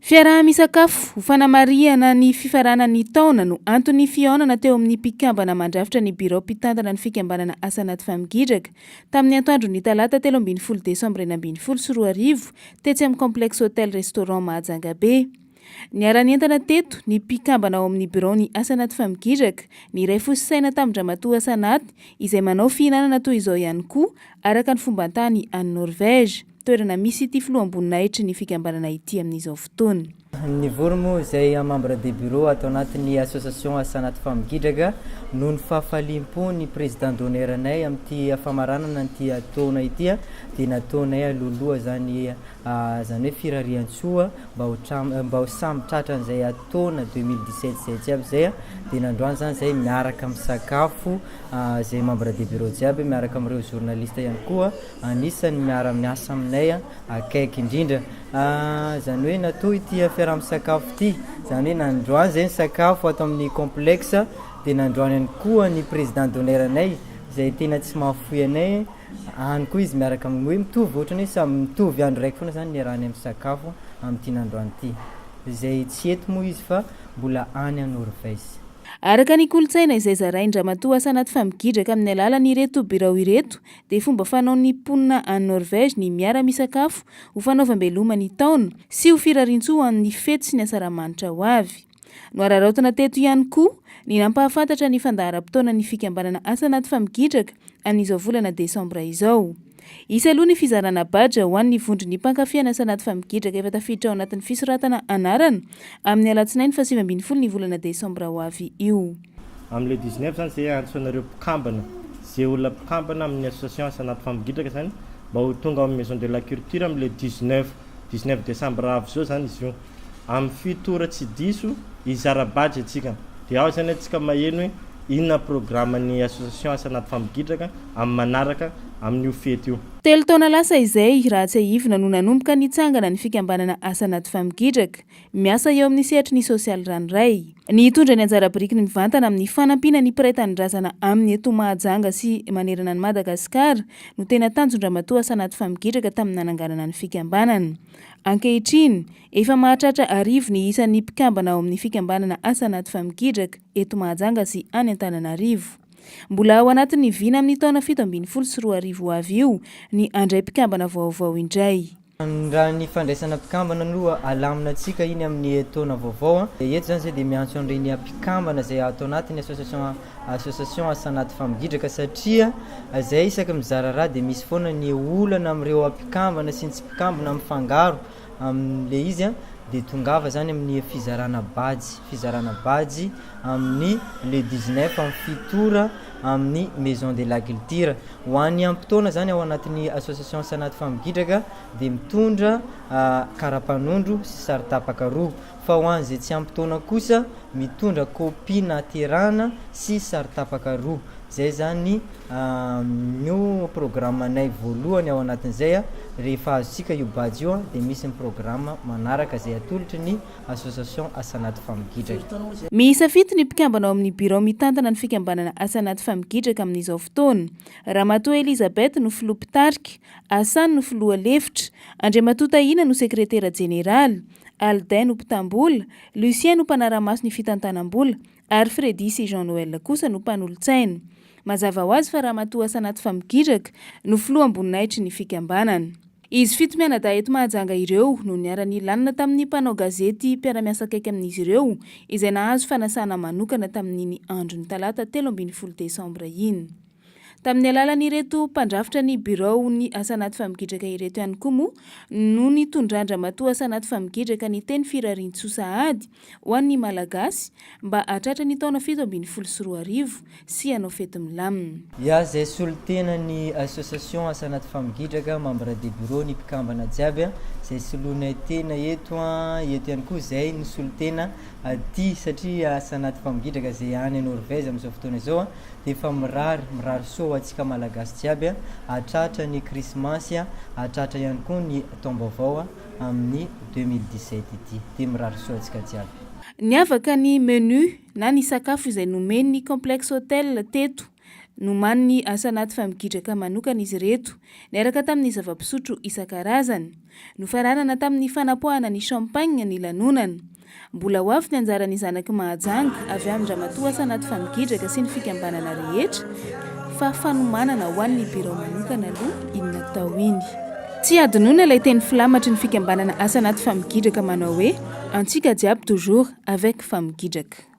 Fiaraha-misakafo ho fanamariana ny fifaranan'ny taona no antony fihaonana teo amin'ny mpikambana mandrafitra ny birao mpitantana ny fikambanana asa anaty famigidraka tamin'ny atoandro ny talata 13 desambra 2024 tetsy amin'ny complexe hôtel restaurant Mahajanga-be. Niara-nientana teto ny mpikambana ao amin'ny birao ny asa anaty famigidraka ny iray fosi-saina tamin-dramatoa asa anaty izay manao fihinanana toy izao ihany koa araka ny fomban-tany any Norvège. Toerana misy ity filoam-boninahitry ny fikambanana ity amin'izao fotoana. Ny vormo izay membre de bureau atao anatin'ny association asa anaty famigidraka noho ny fahafalim-po ny président d'honneuranay amin'ity famaranana n'ity taona ity dia nataonay alohaloha zany hoe firarian-tsoa mba ho samy tratran'izay taona 2017 zay jiaby zay dia nandroany zany zay miaraka misakafo zay membre de bureau jiaby miaraka amin'ireo journaliste ihany koa anisany miara-miasa aminay akaiky indrindra zany hoe natao ity fiaraha-misakafo ity zany hoe nandroany zay ny sakafo ato amin'ny complexe dia nandroany ihany koa ny président d'honneuranay izay tena tsy mahafoy anay any koa izy miaraka amin'ny hoe mitovy ohatrany hoe samy mitovy andro raiky foana zany niarahany amin'ny sakafo amin'ity nandroany ity izay tsy eto moa izy fa mbola any Norvège. Araka ny kolotsaina izay zarain-dramatoa asa anaty famigidraka amin'ny alalan'ireto birao ireto dia fomba fanaon'ny mponina any Norvège ny miara-misakafo ho fanaovam-beloma ny taona sy ho firarian-tsoa amin'ny fety sy ny asaramanitra ho avy. No araraotana teto ihany koa ny nampahafantatra ny fandaharam-potoana ny fikambanana asa anaty famigidraka amin'izao volana desambra izao. Isa aloha ny fizarana badra ho an'ny vondry ny mpankafiana asa anaty famigidraka efa tafiditra ao anatin'ny fisoratana anarana amin'ny alatsinainy 7 ny volana desambra ho avy io. Amin'le 19 zany zay antsoinareo mpikambana zay olona mpikambana amin'ny association asa anaty famigidraka zany mba ho tonga amin'ny maison de la culture amin'le 19 desambra avy zao zany izy io amin'ny fitora tsy diso izara badra atsika dia ao zany atsika maheno hoe inona programme ny association asa anaty famigidraka amin'ny manaraka amin'io fety io. Telo taona lasa izay raha tsy ahivina no nanomboka nitsangana ny fikambanana asa anaty famigidraka miasa eo amin'ny sehatry ny sosialy ranoray. Ny hitondra ny anjara biriky ny mivantana amin'ny fanampiana ny mpiray-tanindrazana amin'ny eto Mahajanga sy manerana ny Madagasikara no tena tanjon-dramatoa asa anaty famigidraka tamin'ny nananganana ny fikambanana. Ankehitriny efa mahatratra 10 ny isan'ny mpikambana ao amin'ny fikambanana asa anaty famigidraka eto Mahajanga sy any Antananarivo. Mbola ao anatin'ny vina amin'ny taona 2024 avy io ny andray mpikambana vaovao indray. Raha ny fandraisana mpikambana aloha alamina antsika iny amin'ny taona vaovao eto zany zay dia miantso an'ireny mpikambana izay atao anatin'ny association asa anaty famigidraka satria izay isaka mizara raha dia misy foana ny olana amin'ireo mpikambana sy ny tsy mpikambana mifangaro amin'le izy dia tongava zany amin'ny fizarana bajy amin'ny le 19 amin'ny fitora amin'ny maison de la culture ho an'ny ampitoana zany ao anatin'ny association asa anaty famigidraka dia mitondra karapanondro sy saritapaka roa fa ho an'izay tsy ampitoana kosa mitondra kopy naterana sy saritapaka roa. Zay zany no programme anay voalohany ao anatin'izay rehefa azontsika io bajy io dia misy ny programme manaraka izay atolotry ny association asa anaty famigidraka. Miisa 7 ny mpikambana ao amin'ny birao mitantana ny fikambanana asa anaty famigidraka amin'izao fotoana. Ramatoa Elizabeth no filoha mpitarika, Asany no filoha lefitra, Andriamatoa Taina no sekretera jeneraly, Aldain no mpitambola, Lucien no mpanara-maso ny fitantanam-bola ary Fredy sy Jean-Noël kosa no mpanolotsaina. Mazava ho azy fa ramatoa asa anaty famigidraka no filoam-boninahitry ny fikambanana. Izy 7 mianadahy eto Mahajanga ireo no niara-ny lanina tamin'ny mpanao gazety mpiara-miasa akaiky amin'izy ireo izay nahazo fanasana manokana tamin'iny andro ny talata 13 desambra iny. Tamin'ny alalan'ireto mpandrafitra ny birao ny asa anaty famigidraka ireto ihany koa moa no nitondran-dramatoa asa anaty famigidraka ny teny firarian-tsoa sahady ho an'ny malagasy mba hatratra ny taona 2024 sy hanao fety milamina. Zay solotena ny association asa anaty famigidraka membre de bureau ny mpikambana jiaby zay solonay tena eto ihany koa zay ny solotena aty satria asa anaty famigidraka zay any Norvège amin'izao fotoana izao dia efa mirary soa atsika malagasy jiaby hatratra ny krismasy hatratra ihany koa ny taom-baovao amin'ny 2017 ity dia mirary soa atsika jiaby. Niavaka ny menu na ny sakafo izay nomeny ny complexe hôtel teto nomany ny asa anaty famigidraka manokana izy reto, niaraka tamin'ny zava-pisotro isan-karazany, nofararana tamin'ny fanapoahana ny champagne ny lanonana. Mbola ho avy ny anjaran'ny zanaky mahajanga avy amin'ny ramatoa asa anaty famigidraka sy ny fikambanana rehetra, fa fanomanana ho an'ny biro manokana aloha iny natao iny. Tsy adinoina ilay teny filamatry ny fikambanana asa anaty famigidraka manao hoe antsika jiaby toujours avec famigidraka.